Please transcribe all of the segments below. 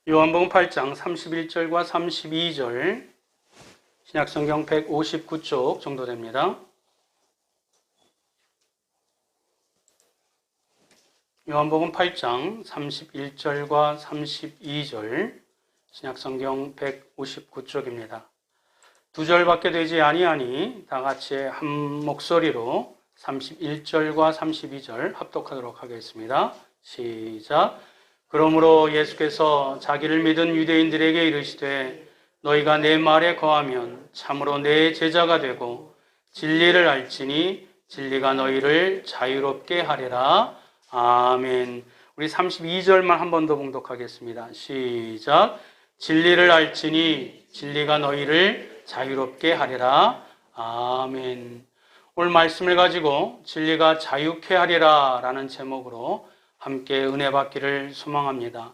요한복음 8장 31절과 32절, 신약성경 159쪽 정도 됩니다. 요한복음 8장 31절과 32절, 신약성경 159쪽입니다. 두 절밖에 되지 아니하니 다 같이 한 목소리로 31절과 32절 합독하도록 하겠습니다. 시작. 그러므로 예수께서 자기를 믿은 유대인들에게 이르시되 너희가 내 말에 거하면 참으로 내 제자가 되고 진리를 알지니 진리가 너희를 자유롭게 하리라. 아멘. 우리 32절만 한 번 더 봉독하겠습니다. 시작. 진리를 알지니 진리가 너희를 자유롭게 하리라. 아멘. 오늘 말씀을 가지고 진리가 자유케 하리라 라는 제목으로 함께 은혜 받기를 소망합니다.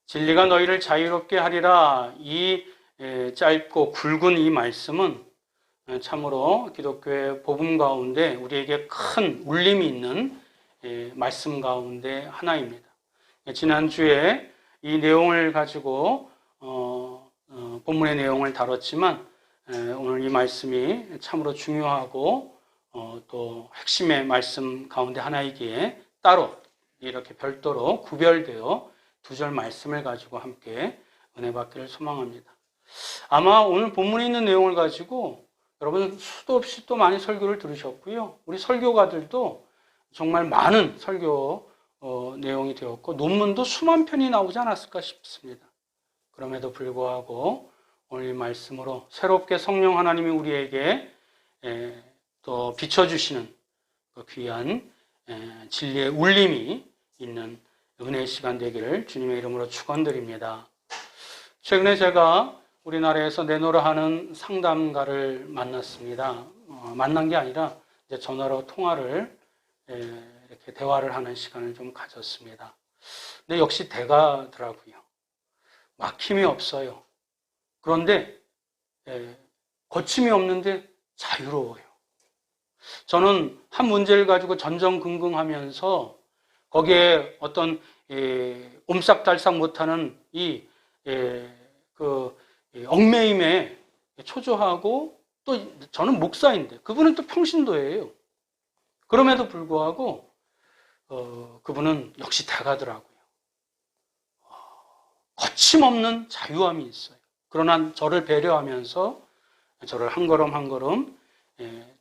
진리가 너희를 자유롭게 하리라, 이 짧고 굵은 이 말씀은 참으로 기독교의 복음 가운데 우리에게 큰 울림이 있는 말씀 가운데 하나입니다. 지난주에 이 내용을 가지고 본문의 내용을 다뤘지만 오늘 이 말씀이 참으로 중요하고 또 핵심의 말씀 가운데 하나이기에 따로 이렇게 별도로 구별되어 두 절 말씀을 가지고 함께 은혜 받기를 소망합니다. 아마 오늘 본문에 있는 내용을 가지고 여러분 수도 없이 또 많이 설교를 들으셨고요. 우리 설교가들도 정말 많은 설교 내용이 되었고 논문도 수만 편이 나오지 않았을까 싶습니다. 그럼에도 불구하고 오늘 이 말씀으로 새롭게 성령 하나님이 우리에게 또 비춰주시는 그 귀한 진리의 울림이 있는 은혜의 시간 되기를 주님의 이름으로 축원드립니다. 최근에 제가 우리나라에서 내노라 하는 상담가를 만났습니다. 만난 게 아니라 이제 전화로 통화를 이렇게 대화를 하는 시간을 좀 가졌습니다. 근데 역시 대가더라고요. 막힘이 없어요. 그런데 거침이 없는데 자유로워요. 저는 한 문제를 가지고 전전긍긍하면서 거기에 어떤 옴싹달싹 못하는 얽매임에 초조하고, 또 저는 목사인데 그분은 또 평신도예요. 그럼에도 불구하고 그분은 역시 대가더라고요. 거침없는 자유함이 있어요. 그러나 저를 배려하면서 저를 한 걸음 한 걸음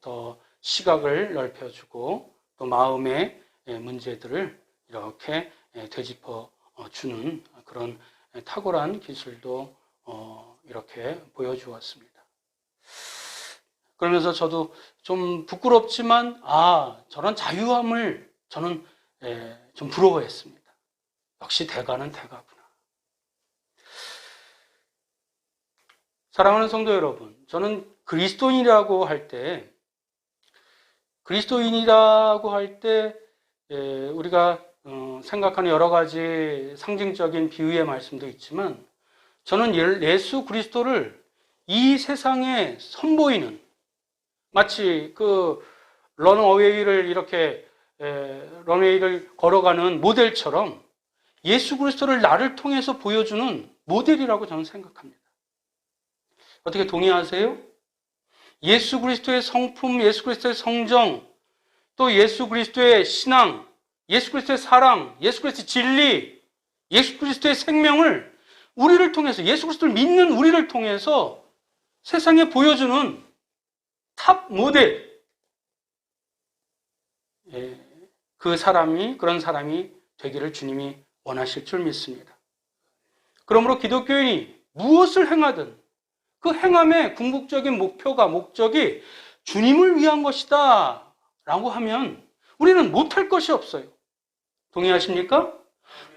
더 시각을 넓혀주고 또 마음의 문제들을 이렇게 되짚어 주는 그런 탁월한 기술도 이렇게 보여주었습니다. 그러면서 저도 좀 부끄럽지만 저런 자유함을 저는 좀 부러워했습니다. 역시 대가는 대가구나. 사랑하는 성도 여러분, 저는 그리스도인이라고 할 때 우리가 생각하는 여러 가지 상징적인 비유의 말씀도 있지만, 저는 예수 그리스도를 이 세상에 선보이는, 마치 그 런웨이를 걸어가는 모델처럼 예수 그리스도를 나를 통해서 보여주는 모델이라고 저는 생각합니다. 어떻게 동의하세요? 예수 그리스도의 성품, 예수 그리스도의 성정, 또 예수 그리스도의 신앙, 예수 그리스도의 사랑, 예수 그리스도의 진리, 예수 그리스도의 생명을 우리를 통해서, 예수 그리스도를 믿는 우리를 통해서 세상에 보여주는 탑 모델, 그런 사람이 되기를 주님이 원하실 줄 믿습니다. 그러므로 기독교인이 무엇을 행하든 그 행함의 궁극적인 목적이 주님을 위한 것이다 라고 하면 우리는 못할 것이 없어요. 동의하십니까?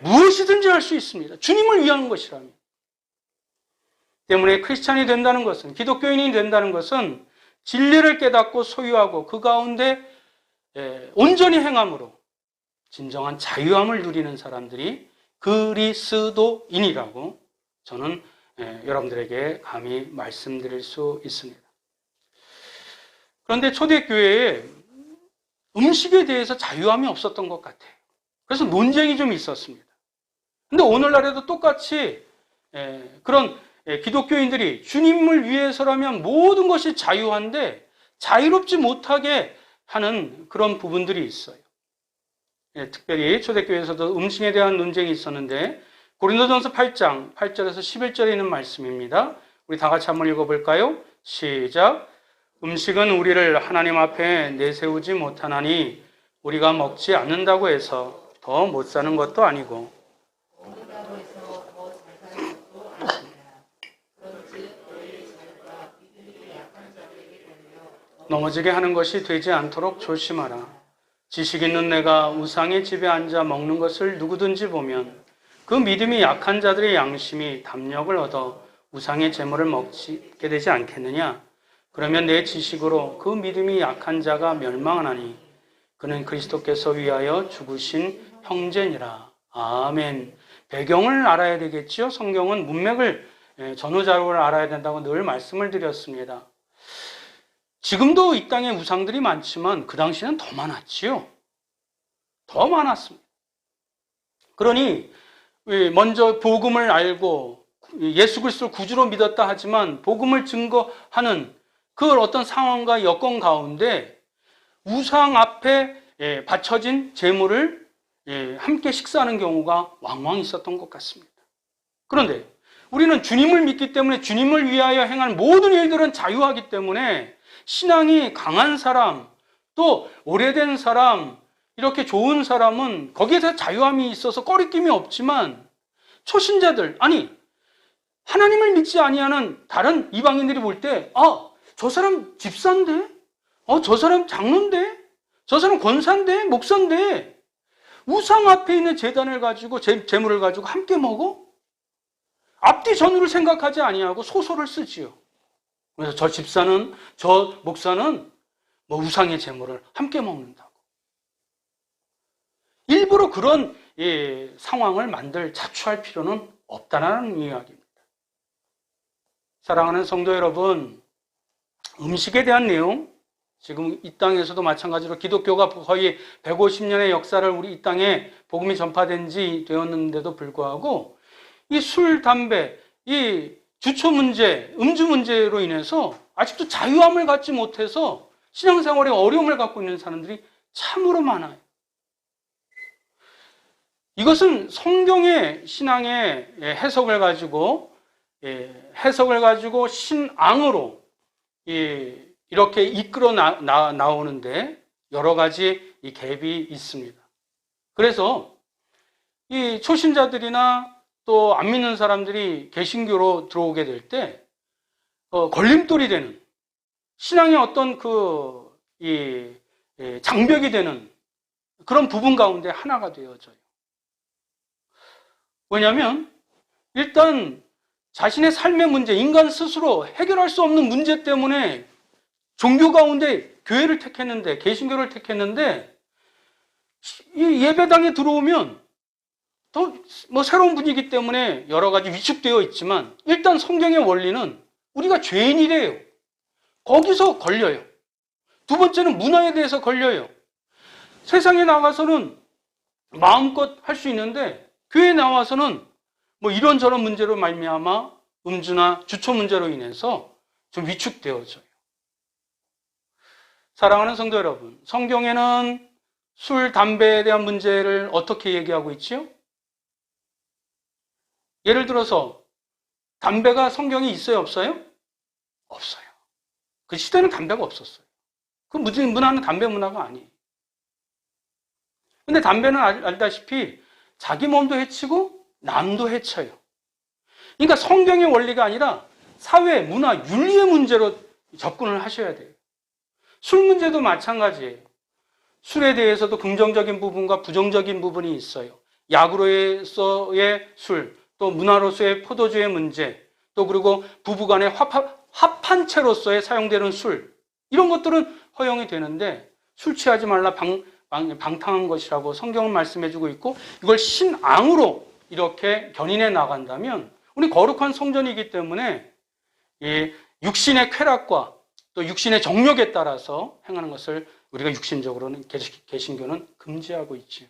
무엇이든지 할 수 있습니다. 주님을 위한 것이라면. 때문에 크리스찬이 된다는 것은, 기독교인이 된다는 것은 진리를 깨닫고 소유하고 그 가운데 온전히 행함으로 진정한 자유함을 누리는 사람들이 그리스도인이라고 저는 여러분들에게 감히 말씀드릴 수 있습니다. 그런데 초대교회에 음식에 대해서 자유함이 없었던 것 같아요. 그래서 논쟁이 좀 있었습니다. 근데 오늘날에도 똑같이 그런 기독교인들이 주님을 위해서라면 모든 것이 자유한데 자유롭지 못하게 하는 그런 부분들이 있어요. 특별히 초대교회에서도 음식에 대한 논쟁이 있었는데 고린도전서 8장 8절에서 11절에 있는 말씀입니다. 우리 다 같이 한번 읽어볼까요? 시작. 음식은 우리를 하나님 앞에 내세우지 못하나니 우리가 먹지 않는다고 해서 더 못 사는 것도 아니고 넘어지게 하는 것이 되지 않도록 조심하라. 지식 있는 내가 우상의 집에 앉아 먹는 것을 누구든지 보면 그 믿음이 약한 자들의 양심이 담력을 얻어 우상의 제물을 먹게 되지 않겠느냐? 그러면 내 지식으로 그 믿음이 약한 자가 멸망하나니 그는 그리스도께서 위하여 죽으신 형제니라. 아멘. 배경을 알아야 되겠지요. 성경은 문맥을 전후자료를 알아야 된다고 늘 말씀을 드렸습니다. 지금도 이 땅에 우상들이 많지만 그 당시는 더 많았지요. 더 많았습니다. 그러니 먼저 복음을 알고 예수 그리스도를 구주로 믿었다 하지만 복음을 증거하는 그 어떤 상황과 여건 가운데 우상 앞에 바쳐진 제물을 함께 식사하는 경우가 왕왕 있었던 것 같습니다. 그런데 우리는 주님을 믿기 때문에 주님을 위하여 행하는 모든 일들은 자유하기 때문에 신앙이 강한 사람, 또 오래된 사람, 이렇게 좋은 사람은 거기에서 자유함이 있어서 꺼리낌이 없지만 초신자들, 아니 하나님을 믿지 아니하는 다른 이방인들이 볼 때 저 사람 집사인데? 저 사람 장로인데? 저 사람 권사인데? 목사인데? 우상 앞에 있는 제단을 가지고 제물을 가지고 함께 먹어? 앞뒤 전후를 생각하지 아니하고 소설을 쓰지요. 그래서 저 집사는, 저 목사는 우상의 제물을 함께 먹는다고. 일부러 그런 상황을 자초할 필요는 없다는 이야기입니다. 사랑하는 성도 여러분, 음식에 대한 내용, 지금 이 땅에서도 마찬가지로 기독교가 거의 150년의 역사를 우리 이 땅에 복음이 전파된 지 되었는데도 불구하고 이 술, 담배, 이 주초 문제, 음주 문제로 인해서 아직도 자유함을 갖지 못해서 신앙생활에 어려움을 갖고 있는 사람들이 참으로 많아요. 이것은 성경의 신앙의 해석을 가지고 신앙으로 이렇게 이끌어 나오는데 여러 가지 이 갭이 있습니다. 그래서 이 초신자들이나 또 안 믿는 사람들이 개신교로 들어오게 될 때 걸림돌이 되는 신앙의 어떤 장벽이 되는 그런 부분 가운데 하나가 되어져요. 왜냐하면 일단 자신의 삶의 문제, 인간 스스로 해결할 수 없는 문제 때문에 종교 가운데 교회를 택했는데, 개신교를 택했는데 이 예배당에 들어오면 또 새로운 분위기 때문에 여러 가지 위축되어 있지만 일단 성경의 원리는 우리가 죄인이래요. 거기서 걸려요. 두 번째는 문화에 대해서 걸려요. 세상에 나가서는 마음껏 할 수 있는데 교회에 나와서는 이런저런 문제로 말미암아 음주나 주초 문제로 인해서 좀 위축되어져요. 사랑하는 성도 여러분, 성경에는 술, 담배에 대한 문제를 어떻게 얘기하고 있지요? 예를 들어서 담배가 성경에 있어요, 없어요? 없어요. 그 시대는 담배가 없었어요. 그 문화는 담배 문화가 아니에요. 근데 담배는 알다시피 자기 몸도 해치고 남도 해쳐요. 그러니까 성경의 원리가 아니라 사회, 문화, 윤리의 문제로 접근을 하셔야 돼요. 술 문제도 마찬가지예요. 술에 대해서도 긍정적인 부분과 부정적인 부분이 있어요. 약으로서의 술, 또 문화로서의 포도주의 문제, 또 그리고 부부간의 합한 채로서의 사용되는 술, 이런 것들은 허용이 되는데 술 취하지 말라 방탕한 것이라고 성경은 말씀해주고 있고 이걸 신앙으로 이렇게 견인해 나간다면 우리 거룩한 성전이기 때문에 육신의 쾌락과 또 육신의 정욕에 따라서 행하는 것을 우리가 육신적으로는 개신교는 금지하고 있지요.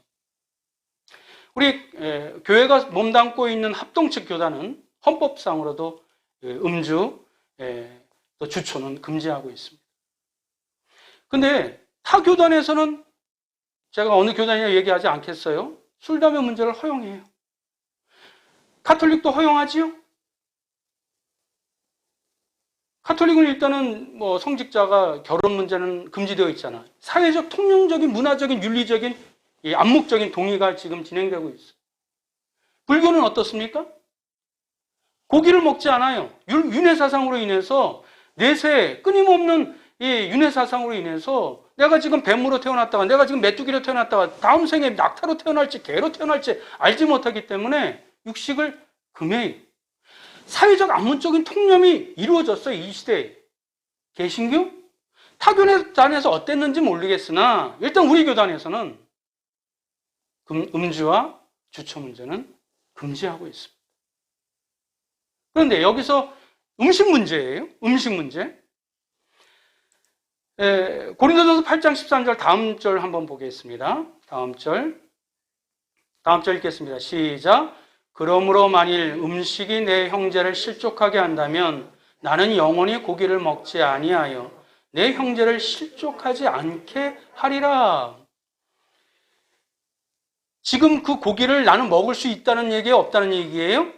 우리 교회가 몸담고 있는 합동측 교단은 헌법상으로도 음주, 또 주초는 금지하고 있습니다. 근데 타 교단에서는 제가 어느 교단이냐 얘기하지 않겠어요. 술, 담배 문제를 허용해요. 가톨릭도 허용하지요? 가톨릭은 일단은 뭐 성직자가 결혼 문제는 금지되어 있잖아. 사회적, 통념적인, 문화적인, 윤리적인, 암묵적인 동의가 지금 진행되고 있어요. 불교는 어떻습니까? 고기를 먹지 않아요. 윤회사상으로 인해서 내세 끊임없는 이 윤회사상으로 인해서 내가 지금 뱀으로 태어났다가 내가 지금 메뚜기로 태어났다가 다음 생에 낙타로 태어날지 개로 태어날지 알지 못하기 때문에 육식을 금해요. 사회적 암문적인 통념이 이루어졌어요. 이 시대에. 개신교? 타 교단에서 어땠는지 모르겠으나 일단 우리 교단에서는 음주와 주초 문제는 금지하고 있습니다. 그런데 여기서 음식 문제예요. 음식 문제. 고린도전서 8장 13절 다음 절 한번 보겠습니다. 다음 절 읽겠습니다. 시작. 그러므로 만일 음식이 내 형제를 실족하게 한다면 나는 영원히 고기를 먹지 아니하여 내 형제를 실족하지 않게 하리라. 지금 그 고기를 나는 먹을 수 있다는 얘기예요? 없다는 얘기예요?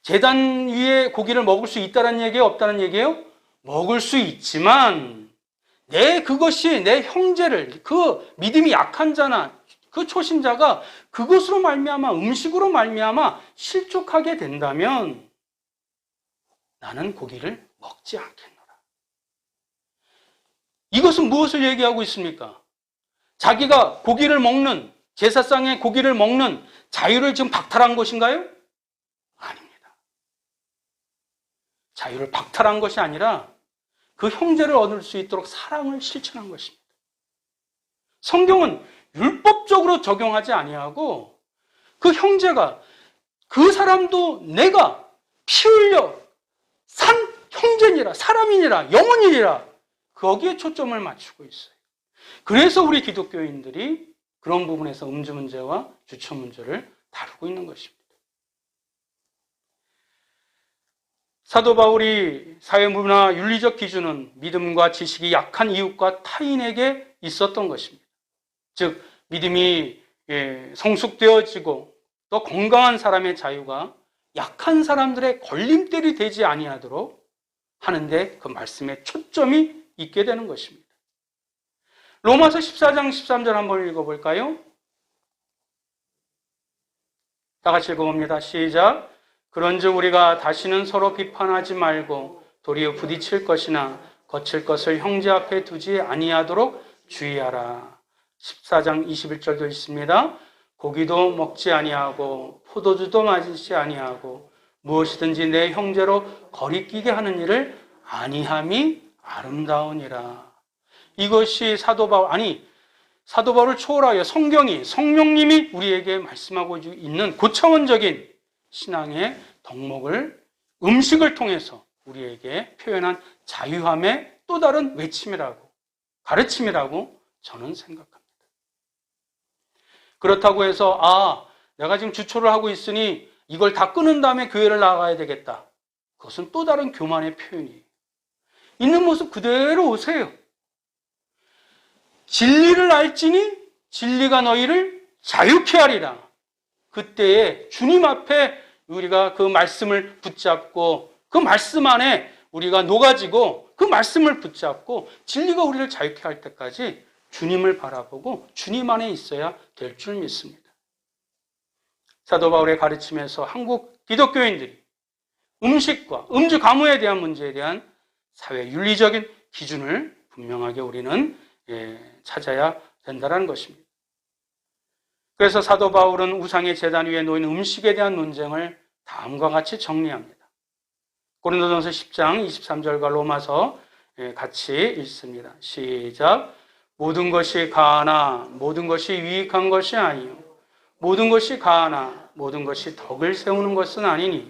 제단 위에 고기를 먹을 수 있다는 얘기예요? 없다는 얘기예요? 먹을 수 있지만 그것이 내 형제를, 그 믿음이 약한 자나 그 초신자가 그것으로 말미암아, 음식으로 말미암아 실족하게 된다면 나는 고기를 먹지 않겠노라. 이것은 무엇을 얘기하고 있습니까? 자기가 고기를 먹는, 제사상의 고기를 먹는 자유를 지금 박탈한 것인가요? 아닙니다. 자유를 박탈한 것이 아니라 그 형제를 얻을 수 있도록 사랑을 실천한 것입니다. 성경은 율법적으로 적용하지 아니하고 그 형제가, 그 사람도 내가 피 흘려 산 형제니라, 사람이니라, 영혼이니라, 거기에 초점을 맞추고 있어요. 그래서 우리 기독교인들이 그런 부분에서 음주 문제와 주초 문제를 다루고 있는 것입니다. 사도 바울이 사회문화 윤리적 기준은 믿음과 지식이 약한 이웃과 타인에게 있었던 것입니다. 즉 믿음이 성숙되어지고 또 건강한 사람의 자유가 약한 사람들의 걸림돌이 되지 아니하도록 하는데 그 말씀에 초점이 있게 되는 것입니다. 로마서 14장 13절 한번 읽어볼까요? 다 같이 읽어봅니다. 시작. 그런즉 우리가 다시는 서로 비판하지 말고 도리어 부딪힐 것이나 거칠 것을 형제 앞에 두지 아니하도록 주의하라. 14장 21절도 있습니다. 고기도 먹지 아니하고 포도주도 마시지 아니하고 무엇이든지 내 형제로 거리끼게 하는 일을 아니함이 아름다우니라. 이것이 사도 바울을 초월하여 성령님이 우리에게 말씀하고 있는 고차원적인 신앙의 덕목을 음식을 통해서 우리에게 표현한 자유함의 또 다른 외침이라고, 가르침이라고 저는 생각합니다. 그렇다고 해서 내가 지금 주초를 하고 있으니 이걸 다 끊은 다음에 교회를 나가야 되겠다. 그것은 또 다른 교만의 표현이에요. 있는 모습 그대로 오세요. 진리를 알지니 진리가 너희를 자유케 하리라. 그때에 주님 앞에 우리가 그 말씀을 붙잡고 그 말씀 안에 우리가 녹아지고 그 말씀을 붙잡고 진리가 우리를 자유케 할 때까지 주님을 바라보고 주님 안에 있어야 될 줄 믿습니다. 사도 바울의 가르침에서 한국 기독교인들이 음식과 음주 가무에 대한 문제에 대한 사회 윤리적인 기준을 분명하게 우리는 찾아야 된다는 것입니다. 그래서 사도 바울은 우상의 제단 위에 놓인 음식에 대한 논쟁을 다음과 같이 정리합니다. 고린도전서 10장 23절과 로마서 같이 읽습니다. 시작. 모든 것이 가하나 모든 것이 유익한 것이 아니요 모든 것이 가하나 모든 것이 덕을 세우는 것은 아니니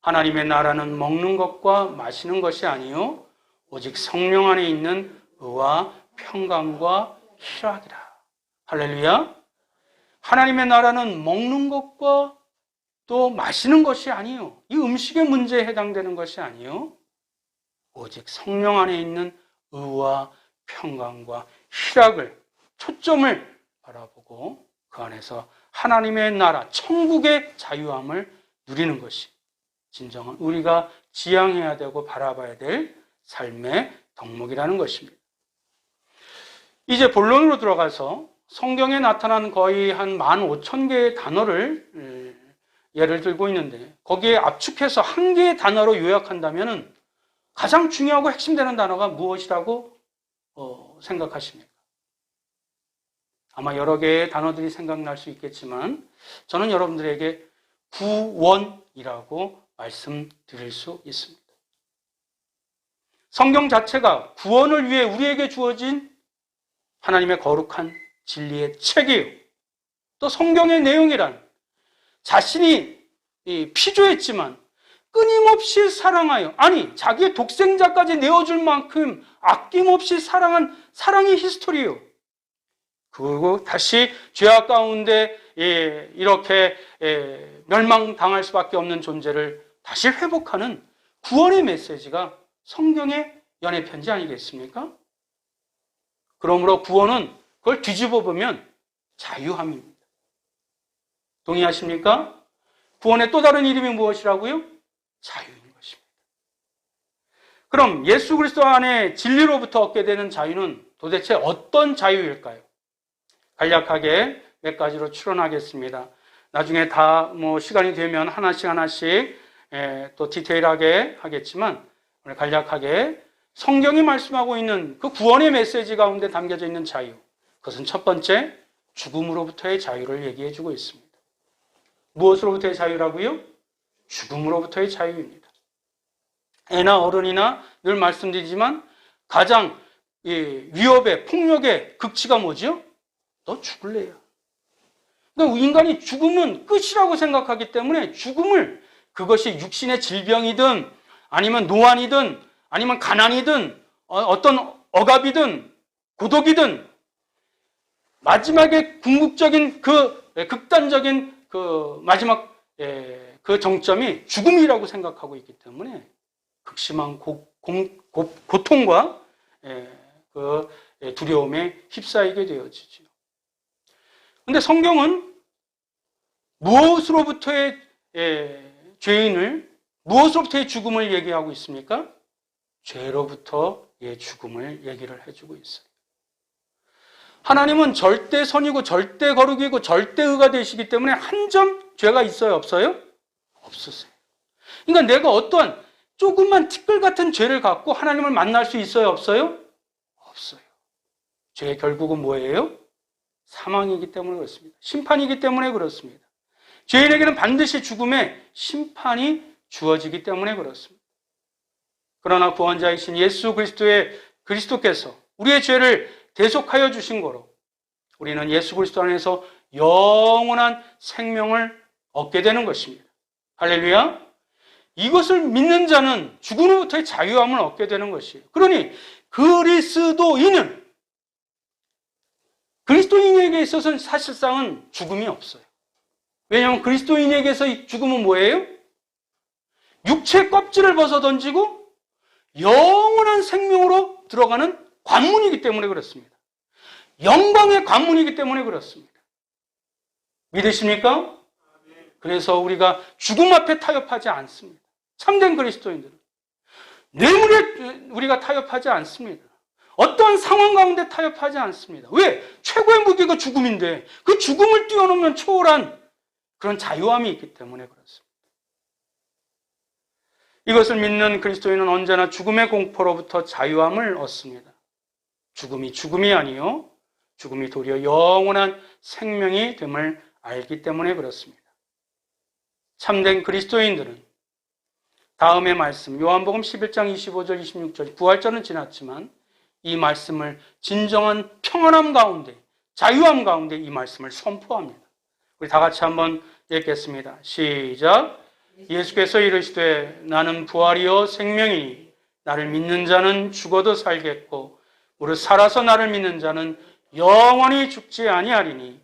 하나님의 나라는 먹는 것과 마시는 것이 아니요 오직 성령 안에 있는 의와 평강과 희락이라. 할렐루야. 하나님의 나라는 먹는 것과 또 마시는 것이 아니요. 이 음식의 문제에 해당되는 것이 아니요. 오직 성령 안에 있는 의와 평강과 희락을, 초점을 바라보고 그 안에서 하나님의 나라, 천국의 자유함을 누리는 것이 진정한 우리가 지향해야 되고 바라봐야 될 삶의 덕목이라는 것입니다. 이제 본론으로 들어가서 성경에 나타난 거의 한 15,000개의 단어를 예를 들고 있는데 거기에 압축해서 한 개의 단어로 요약한다면 가장 중요하고 핵심되는 단어가 무엇이라고 생각하십니까? 아마 여러 개의 단어들이 생각날 수 있겠지만 저는 여러분들에게 구원이라고 말씀드릴 수 있습니다. 성경 자체가 구원을 위해 우리에게 주어진 하나님의 거룩한 진리의 책이에요. 또 성경의 내용이란 자신이 피조했지만 끊임없이 사랑하여, 아니 자기의 독생자까지 내어줄 만큼 아낌없이 사랑한 사랑의 히스토리예요. 그리고 다시 죄악 가운데 이렇게 멸망당할 수밖에 없는 존재를 다시 회복하는 구원의 메시지가 성경의 연애편지 아니겠습니까? 그러므로 구원은 그걸 뒤집어 보면 자유함입니다. 동의하십니까? 구원의 또 다른 이름이 무엇이라고요? 자유인 것입니다. 그럼 예수 그리스도 안에 진리로부터 얻게 되는 자유는 도대체 어떤 자유일까요? 간략하게 몇 가지로 추론하겠습니다. 나중에 다 시간이 되면 하나씩 또 디테일하게 하겠지만 오늘 간략하게 성경이 말씀하고 있는 그 구원의 메시지 가운데 담겨져 있는 자유, 그것은 첫 번째 죽음으로부터의 자유를 얘기해 주고 있습니다. 무엇으로부터의 자유라고요? 죽음으로부터의 자유입니다. 애나 어른이나 늘 말씀드리지만 가장 위협의 폭력의 극치가 뭐죠? 너 죽을래야. 그러니까 인간이 죽음은 끝이라고 생각하기 때문에 죽음을, 그것이 육신의 질병이든 아니면 노안이든 아니면 가난이든 어떤 억압이든 고독이든 마지막에 궁극적인 그 극단적인 그 마지막 그 정점이 죽음이라고 생각하고 있기 때문에 극심한 고통과 그 두려움에 휩싸이게 되어지죠. 그런데 성경은 무엇으로부터의 무엇으로부터의 죽음을 얘기하고 있습니까? 죄로부터의 죽음을 얘기를 해주고 있어요. 하나님은 절대 선이고 절대 거룩이고 절대 의가 되시기 때문에 한 점 죄가 있어요? 없어요? 없으세요. 그러니까 내가 어떠한 조금만 티끌 같은 죄를 갖고 하나님을 만날 수 있어요? 없어요? 없어요. 죄의 결국은 뭐예요? 사망이기 때문에 그렇습니다. 심판이기 때문에 그렇습니다. 죄인에게는 반드시 죽음의 심판이 주어지기 때문에 그렇습니다. 그러나 구원자이신 예수 그리스도께서 우리의 죄를 대속하여 주신 거로 우리는 예수 그리스도 안에서 영원한 생명을 얻게 되는 것입니다. 할렐루야. 이것을 믿는 자는 죽음으로부터의 자유함을 얻게 되는 것이에요. 그러니 그리스도인에게 있어서는 사실상은 죽음이 없어요. 왜냐하면 그리스도인에게서 죽음은 뭐예요? 육체 껍질을 벗어던지고 영원한 생명으로 들어가는 관문이기 때문에 그렇습니다. 영광의 관문이기 때문에 그렇습니다. 믿으십니까? 그래서 우리가 죽음 앞에 타협하지 않습니다. 참된 그리스도인들은 뇌물에 우리가 타협하지 않습니다. 어떠한 상황 가운데 타협하지 않습니다. 왜? 최고의 무기가 죽음인데 그 죽음을 뛰어넘는 초월한 그런 자유함이 있기 때문에 그렇습니다. 이것을 믿는 그리스도인은 언제나 죽음의 공포로부터 자유함을 얻습니다. 죽음이 아니요, 죽음이 도리어 영원한 생명이 됨을 알기 때문에 그렇습니다. 참된 그리스도인들은 다음의 말씀, 요한복음 11장 25절, 26절, 부활절은 지났지만 이 말씀을 진정한 평안함 가운데, 자유함 가운데 이 말씀을 선포합니다. 우리 다 같이 한번 읽겠습니다. 시작. 예수께서 이르시되 나는 부활이요 생명이니 나를 믿는 자는 죽어도 살겠고 무릇 살아서 나를 믿는 자는 영원히 죽지 아니하리니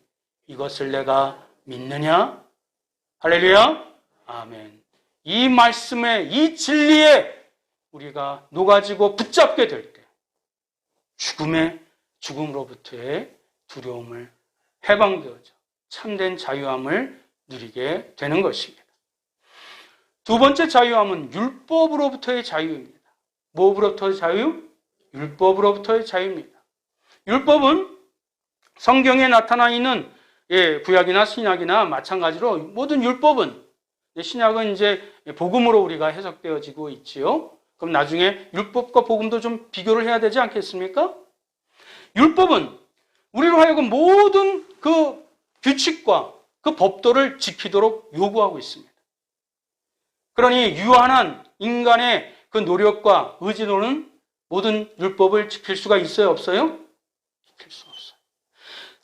이것을 내가 믿느냐? 할렐루야. 아멘. 이 말씀에, 이 진리에 우리가 녹아지고 붙잡게 될 때 죽음으로부터의 두려움을 해방되어져 참된 자유함을 누리게 되는 것입니다. 두 번째 자유함은 율법으로부터의 자유입니다. 뭐로부터의 자유? 율법으로부터의 자유입니다. 율법은 성경에 나타나 있는 구약이나 신약이나 마찬가지로 모든 율법은, 신약은 이제 복음으로 우리가 해석되어지고 있지요. 그럼 나중에 율법과 복음도 좀 비교를 해야 되지 않겠습니까? 율법은 우리로 하여금 모든 그 규칙과 그 법도를 지키도록 요구하고 있습니다. 그러니 유한한 인간의 그 노력과 의지로는 모든 율법을 지킬 수가 있어요, 없어요? 지킬 수 없어요.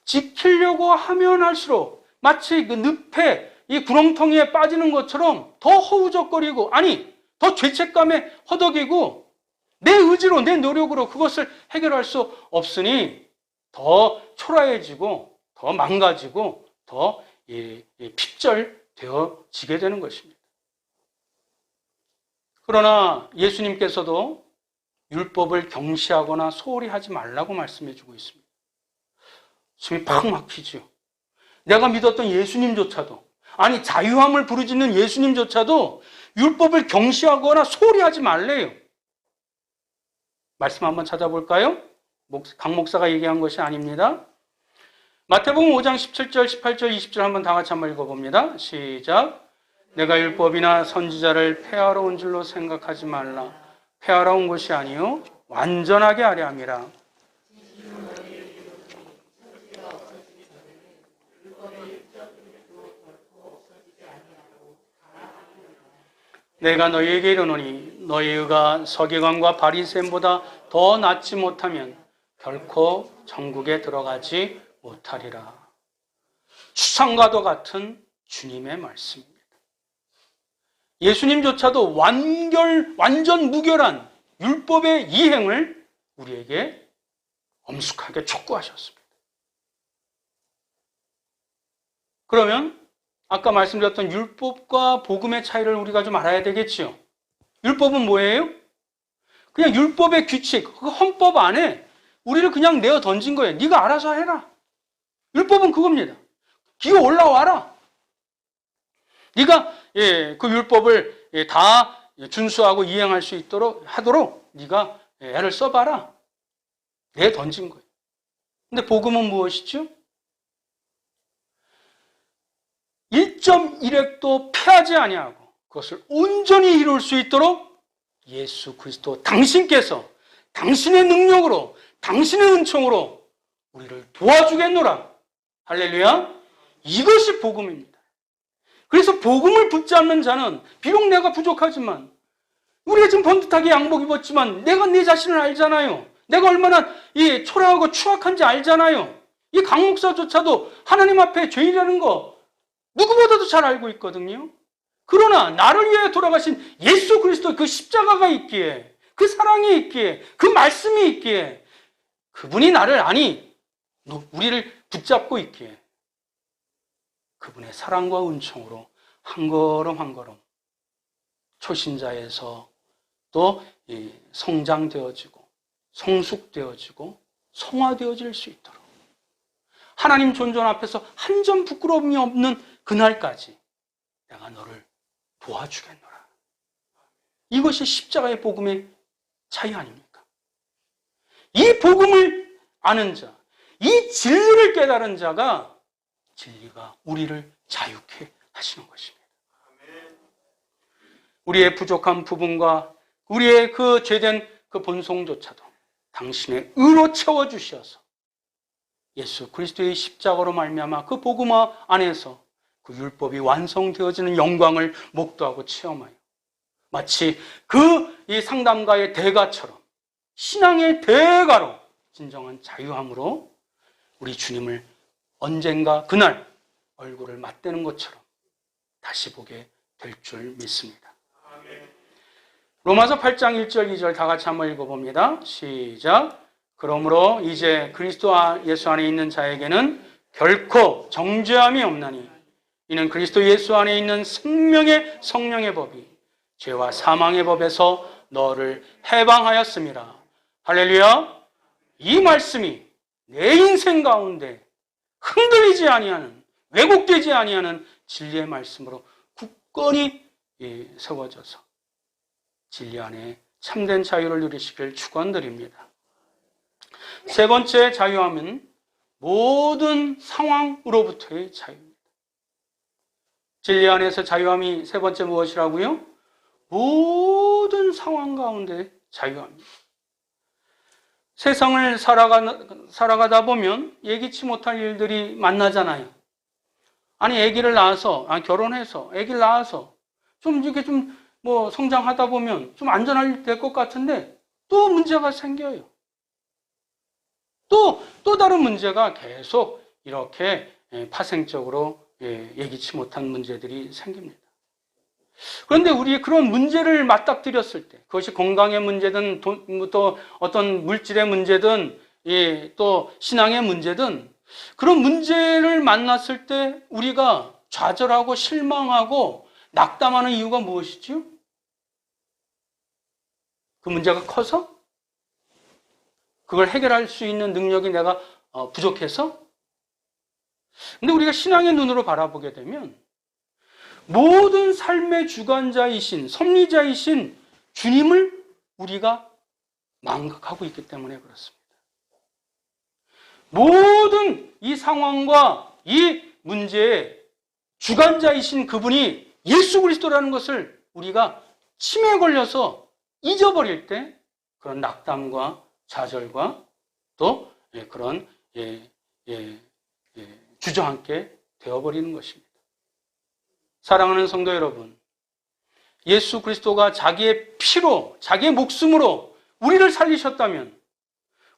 지키려고 하면 할수록 마치 그 늪에 이 구렁텅이에 빠지는 것처럼 더 허우적거리고, 아니 더 죄책감에 허덕이고 내 의지로 내 노력으로 그것을 해결할 수 없으니 더 초라해지고 더 망가지고 더 핍절되어지게 되는 것입니다. 그러나 예수님께서도 율법을 경시하거나 소홀히 하지 말라고 말씀해 주고 있습니다. 숨이 팍 막히죠. 내가 믿었던 예수님조차도, 아니 자유함을 부르짖는 예수님조차도 율법을 경시하거나 소홀히 하지 말래요. 말씀 한번 찾아볼까요? 강 목사가 얘기한 것이 아닙니다. 마태복음 5장 17절, 18절, 20절 한번 다 같이 한번 읽어봅니다. 시작. 내가 율법이나 선지자를 폐하러 온 줄로 생각하지 말라. 폐하러 온 것이 아니요 완전하게 하려 함이라. 내가 너희에게 이르노니 너희 의가 서기관과 바리새인보다 더 낫지 못하면 결코 천국에 들어가지 못하리라. 추상과도 같은 주님의 말씀입니다. 예수님조차도 완전 무결한 율법의 이행을 우리에게 엄숙하게 촉구하셨습니다. 그러면 아까 말씀드렸던 율법과 복음의 차이를 우리가 좀 알아야 되겠지요. 율법은 뭐예요? 그냥 율법의 규칙, 그 헌법 안에 우리를 그냥 내어 던진 거예요. 네가 알아서 해라. 율법은 그겁니다. 기어 올라와라. 네가 그 율법을 다 준수하고 이행할 수 있도록 하도록 네가 애를 써봐라. 내어 던진 거예요. 근데 복음은 무엇이죠? 1.1획도 피하지 아니하고 그것을 온전히 이룰 수 있도록 예수 그리스도 당신께서 당신의 능력으로 당신의 은총으로 우리를 도와주겠노라. 할렐루야. 이것이 복음입니다. 그래서 복음을 붙잡는 자는 비록 내가 부족하지만, 우리가 지금 번듯하게 양복 입었지만 내가 내 자신을 알잖아요. 내가 얼마나 초라하고 추악한지 알잖아요. 이 강목사조차도 하나님 앞에 죄인이라는 거 누구보다도 잘 알고 있거든요. 그러나 나를 위해 돌아가신 예수 그리스도 그 십자가가 있기에, 그 사랑이 있기에, 그 말씀이 있기에, 그분이 나를 우리를 붙잡고 있기에 그분의 사랑과 은총으로 한 걸음 한 걸음 초신자에서 또 성장되어지고 성숙되어지고 성화되어질 수 있도록 하나님 존전 앞에서 한 점 부끄러움이 없는 그날까지 내가 너를 도와주겠노라. 이것이 십자가의 복음의 차이 아닙니까? 이 복음을 아는 자, 이 진리를 깨달은 자가 진리가 우리를 자유케 하시는 것입니다. 우리의 부족한 부분과 우리의 그 죄된 그 본성조차도 당신의 의로 채워주셔서 예수 그리스도의 십자가로 말미암아 그 복음 안에서 그 율법이 완성되어지는 영광을 목도하고 체험하여 마치 이 상담가의 대가처럼 신앙의 대가로 진정한 자유함으로 우리 주님을 언젠가 그날 얼굴을 맞대는 것처럼 다시 보게 될 줄 믿습니다. 로마서 8장 1절 2절 다 같이 한번 읽어봅니다. 시작. 그러므로 이제 그리스도 예수 안에 있는 자에게는 결코 정죄함이 없나니 이는 그리스도 예수 안에 있는 생명의 성령의 법이 죄와 사망의 법에서 너를 해방하였음이라. 할렐루야. 이 말씀이 내 인생 가운데 흔들리지 아니하는, 왜곡되지 아니하는 진리의 말씀으로 굳건히 세워져서 진리 안에 참된 자유를 누리시길 축원드립니다. 세 번째 자유함은 모든 상황으로부터의 자유입니다. 진리 안에서 자유함이 세 번째 무엇이라고요? 모든 상황 가운데 자유함입니다. 세상을 살아가다 보면 예기치 못할 일들이 만나잖아요. 아니, 아기를 낳아서, 결혼해서, 아기를 낳아서, 좀 이렇게 성장하다 보면 좀 안전할 될 것 같은데, 또 문제가 생겨요. 또 다른 문제가 계속 이렇게 파생적으로 예기치 못한 문제들이 생깁니다. 그런데 우리 그런 문제를 맞닥뜨렸을 때, 그것이 건강의 문제든 또 어떤 물질의 문제든 또 신앙의 문제든, 그런 문제를 만났을 때 우리가 좌절하고 실망하고 낙담하는 이유가 무엇이지요? 그 문제가 커서? 그걸 해결할 수 있는 능력이 내가 부족해서? 근데 우리가 신앙의 눈으로 바라보게 되면 모든 삶의 주관자이신, 섭리자이신 주님을 우리가 망각하고 있기 때문에 그렇습니다. 모든 이 상황과 이 문제의 주관자이신 그분이 예수 그리스도라는 것을 우리가 치매에 걸려서 잊어버릴 때 그런 낙담과 좌절과 또 그런 주저앉게 되어버리는 것입니다. 사랑하는 성도 여러분, 예수 그리스도가 자기의 피로, 자기의 목숨으로 우리를 살리셨다면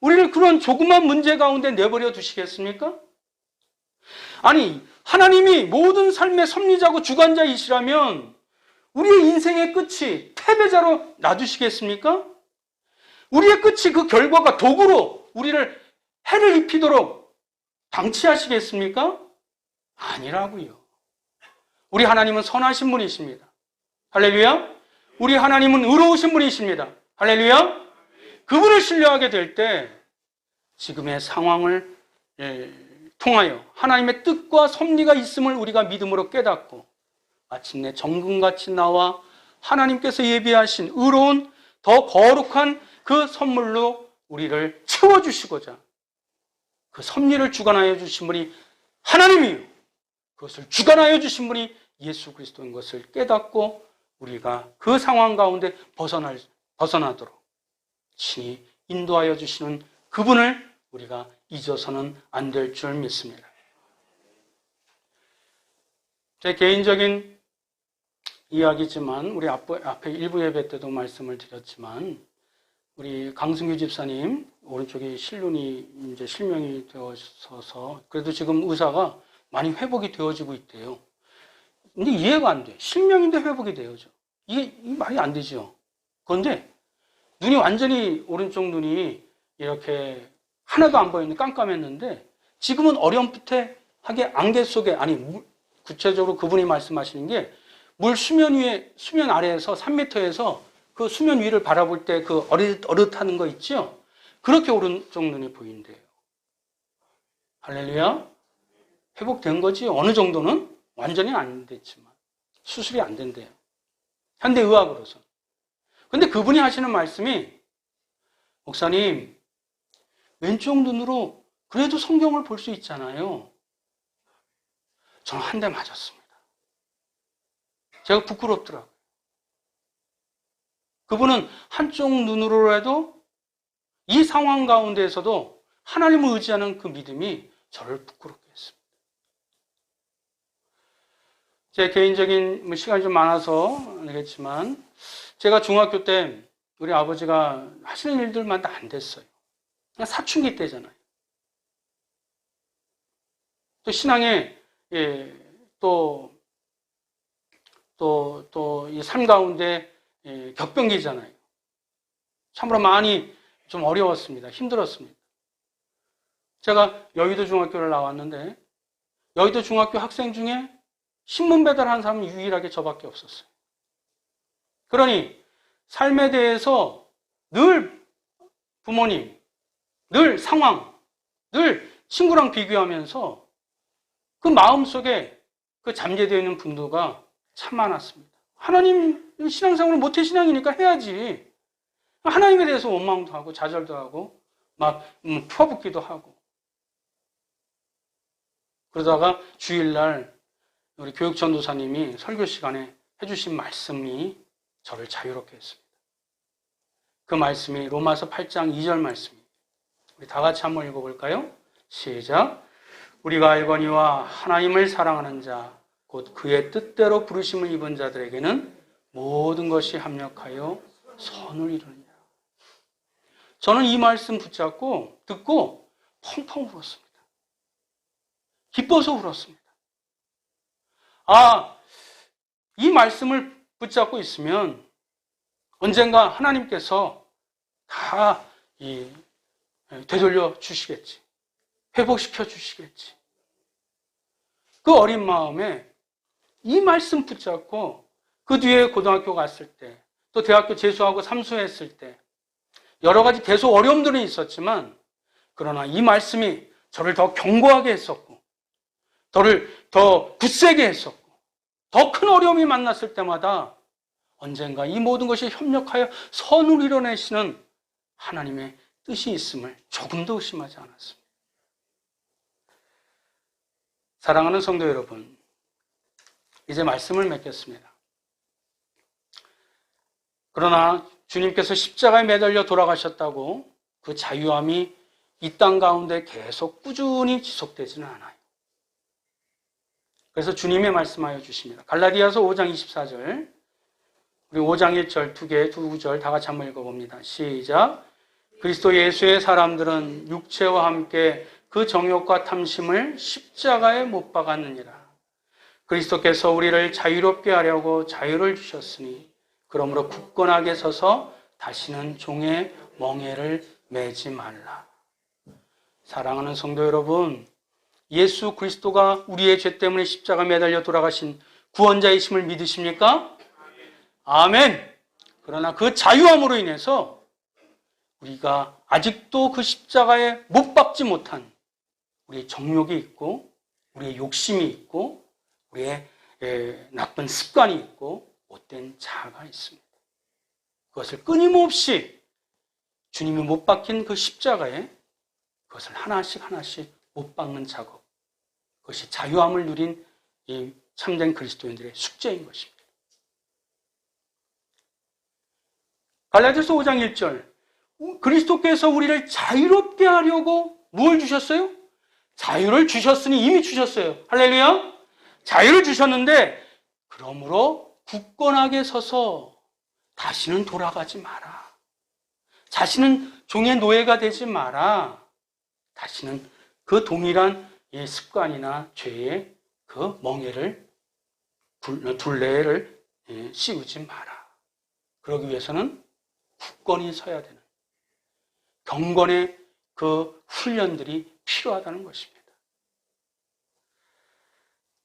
우리를 그런 조그만 문제 가운데 내버려 두시겠습니까? 아니, 하나님이 모든 삶의 섭리자고 주관자이시라면 우리의 인생의 끝이 패배자로 놔두시겠습니까? 우리의 끝이 그 결과가 도구로 우리를 해를 입히도록 방치하시겠습니까? 아니라고요. 우리 하나님은 선하신 분이십니다. 할렐루야. 우리 하나님은 의로우신 분이십니다. 할렐루야. 그분을 신뢰하게 될 때 지금의 상황을 통하여 하나님의 뜻과 섭리가 있음을 우리가 믿음으로 깨닫고 마침내 정금같이 나와 하나님께서 예비하신 의로운 더 거룩한 그 선물로 우리를 채워주시고자 그 섭리를 주관하여 주신 분이 하나님이요, 그것을 주관하여 주신 분이 예수 그리스도인 것을 깨닫고 우리가 그 상황 가운데 벗어나도록 친히 인도하여 주시는 그분을 우리가 잊어서는 안 될 줄 믿습니다. 제 개인적인 이야기지만 우리 앞에 일부 예배 때도 말씀을 드렸지만 우리 강승규 집사님 오른쪽에 실눈이 이제 실명이 되어서 그래도 지금 의사가 많이 회복이 되어지고 있대요. 근데 이해가 안 돼. 실명인데 회복이 되어져. 이게 말이 안 되죠. 그런데 눈이 완전히 오른쪽 눈이 이렇게 하나도 안 보이는데 깜깜했는데 지금은 어렴풋하게 안개 속에 구체적으로 그분이 말씀하시는 게 수면 아래에서 3m에서 그 수면 위를 바라볼 때 그 어릿하는 거 있죠? 그렇게 오른쪽 눈이 보인대요. 할렐루야. 회복된 거지. 어느 정도는 완전히 안 됐지만 수술이 안 된대요. 현대의학으로서. 근데 그분이 하시는 말씀이 목사님 왼쪽 눈으로 그래도 성경을 볼 수 있잖아요. 저는 한 대 맞았습니다. 제가 부끄럽더라고요. 그분은 한쪽 눈으로라도 이 상황 가운데에서도 하나님을 의지하는 그 믿음이 저를 부끄럽게 했습니다. 제 개인적인 시간이 좀 많아서 알겠지만 제가 중학교 때 우리 아버지가 하시는 일들만 다 안 됐어요. 그냥 사춘기 때잖아요. 또 신앙에 이 삶 가운데 격변기잖아요. 참으로 많이 좀 어려웠습니다. 힘들었습니다. 제가 여의도 중학교를 나왔는데 여의도 중학교 학생 중에 신문 배달하는 사람은 유일하게 저밖에 없었어요. 그러니 삶에 대해서 늘 부모님, 늘 상황, 늘 친구랑 비교하면서 그 마음속에 그 잠재되어 있는 분노가 참 많았습니다. 하나님 신앙생활은 모태신앙이니까 해야지. 하나님에 대해서 원망도 하고 좌절도 하고 막 퍼붓기도 하고. 그러다가 주일날 우리 교육전도사님이 설교 시간에 해주신 말씀이 저를 자유롭게 했습니다. 그 말씀이 로마서 8장 2절 말씀입니다. 우리 다 같이 한번 읽어볼까요? 시작. 우리가 알거니와 하나님을 사랑하는 자, 곧 그의 뜻대로 부르심을 입은 자들에게는 모든 것이 합력하여 선을 이루느니라. 저는 이 말씀 붙잡고 듣고 펑펑 울었습니다. 기뻐서 울었습니다. 이 말씀을 붙잡고 있으면 언젠가 하나님께서 다 되돌려 주시겠지. 회복시켜 주시겠지. 그 어린 마음에 이 말씀 붙잡고 그 뒤에 고등학교 갔을 때, 또 대학교 재수하고 삼수했을 때 여러 가지 계속 어려움들은 있었지만 그러나 이 말씀이 저를 더 견고하게 했었고 저를 더 굳세게 했었고 더 큰 어려움이 만났을 때마다 언젠가 이 모든 것이 협력하여 선을 이뤄내시는 하나님의 뜻이 있음을 조금도 의심하지 않았습니다. 사랑하는 성도 여러분, 이제 말씀을 맺겠습니다. 그러나 주님께서 십자가에 매달려 돌아가셨다고 그 자유함이 이 땅 가운데 계속 꾸준히 지속되지는 않아요. 그래서 주님이 말씀하여 주십니다. 갈라디아서 5장 24절, 우리 5장 1절 두 구절 다 같이 한번 읽어봅니다. 시작. 그리스도 예수의 사람들은 육체와 함께 그 정욕과 탐심을 십자가에 못 박았느니라. 그리스도께서 우리를 자유롭게 하려고 자유를 주셨으니 그러므로 굳건하게 서서 다시는 종의 멍에를 매지 말라. 사랑하는 성도 여러분, 예수 그리스도가 우리의 죄 때문에 십자가 매달려 돌아가신 구원자이심을 믿으십니까? 아멘. 그러나 그 자유함으로 인해서 우리가 아직도 그 십자가에 못 박지 못한 우리의 정욕이 있고 우리의 욕심이 있고 우리의 나쁜 습관이 있고 못된 자아가 있습니다. 그것을 끊임없이 주님이 못 박힌 그 십자가에 그것을 하나씩 못 박는 작업, 그것이 자유함을 누린 이 참된 그리스도인들의 숙제인 것입니다. 갈라디아서 5장 1절, 그리스도께서 우리를 자유롭게 하려고 무엇을 주셨어요? 자유를 주셨으니 이미 주셨어요. 할렐루야. 자유를 주셨는데 그러므로 굳건하게 서서 다시는 돌아가지 마라. 다시는 종의 노예가 되지 마라. 다시는 그 동일한 습관이나 죄의 그 멍에를, 둘레를 씌우지 마라. 그러기 위해서는 굳건히 서야 되는 경건의 그 훈련들이 필요하다는 것입니다.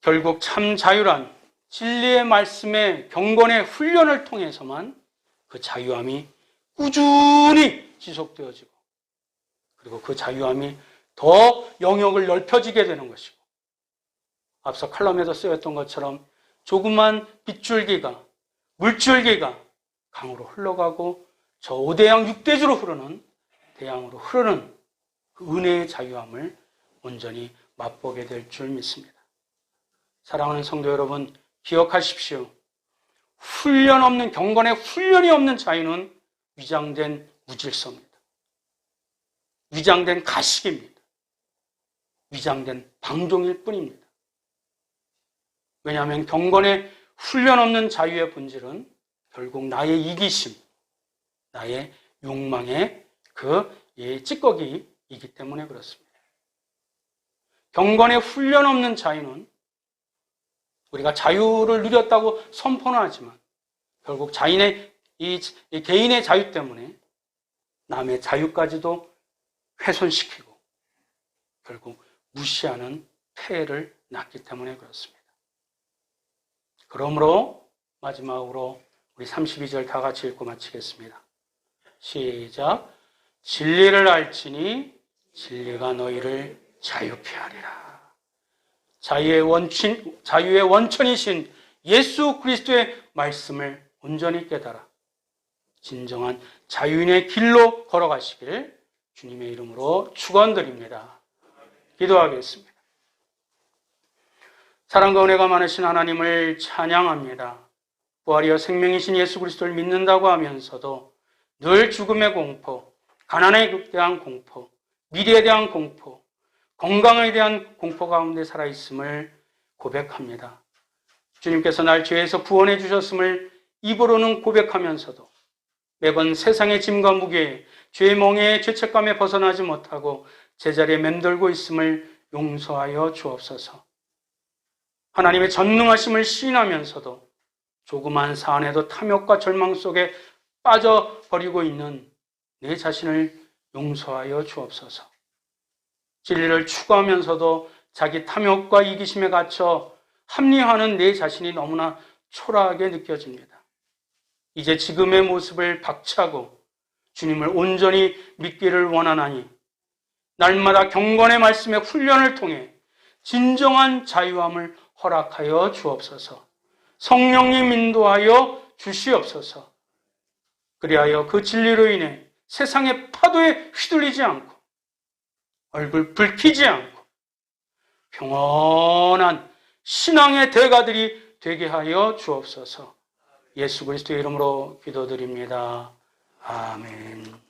결국 참 자유란 진리의 말씀의 경건의 훈련을 통해서만 그 자유함이 꾸준히 지속되어지고 그리고 그 자유함이 더 영역을 넓혀지게 되는 것이고 앞서 칼럼에도 쓰였던 것처럼 조그만 빗줄기가 물줄기가 강으로 흘러가고 저 5대양 6대주로 흐르는 대양으로 흐르는 그 은혜의 자유함을 온전히 맛보게 될 줄 믿습니다. 사랑하는 성도 여러분, 기억하십시오. 훈련 없는 경건의 훈련이 없는 자유는 위장된 무질서입니다. 위장된 가식입니다. 위장된 방종일 뿐입니다. 왜냐하면 경건의 훈련 없는 자유의 본질은 결국 나의 이기심, 나의 욕망의 그 찌꺼기이기 때문에 그렇습니다. 경건의 훈련 없는 자유는 우리가 자유를 누렸다고 선포는 하지만 결국 자인의 개인의 자유 때문에 남의 자유까지도 훼손시키고 결국 무시하는 폐해를 낳기 때문에 그렇습니다. 그러므로 마지막으로 우리 32절 다 같이 읽고 마치겠습니다. 시작. 진리를 알지니 진리가 너희를 자유케 하리라. 자유의 원천이신 예수 그리스도의 말씀을 온전히 깨달아 진정한 자유인의 길로 걸어가시길 주님의 이름으로 축원드립니다. 기도하겠습니다. 사랑과 은혜가 많으신 하나님을 찬양합니다. 부활이여 생명이신 예수 그리스도를 믿는다고 하면서도 늘 죽음의 공포, 가난에 대한 공포, 미래에 대한 공포, 건강에 대한 공포 가운데 살아있음을 고백합니다. 주님께서 날 죄에서 구원해 주셨음을 입으로는 고백하면서도 매번 세상의 짐과 무게, 죄의 멍에의 죄책감에 벗어나지 못하고 제자리에 맴돌고 있음을 용서하여 주옵소서. 하나님의 전능하심을 시인하면서도 조그만 사안에도 탐욕과 절망 속에 빠져버리고 있는 내 자신을 용서하여 주옵소서. 진리를 추구하면서도 자기 탐욕과 이기심에 갇혀 합리화하는 내 자신이 너무나 초라하게 느껴집니다. 이제 지금의 모습을 박차고 주님을 온전히 믿기를 원하나니 날마다 경건의 말씀의 훈련을 통해 진정한 자유함을 허락하여 주옵소서. 성령님 인도하여 주시옵소서. 그리하여 그 진리로 인해 세상의 파도에 휘둘리지 않고 얼굴 붉히지 않고 평온한 신앙의 대가들이 되게 하여 주옵소서. 예수 그리스도의 이름으로 기도드립니다. 아멘.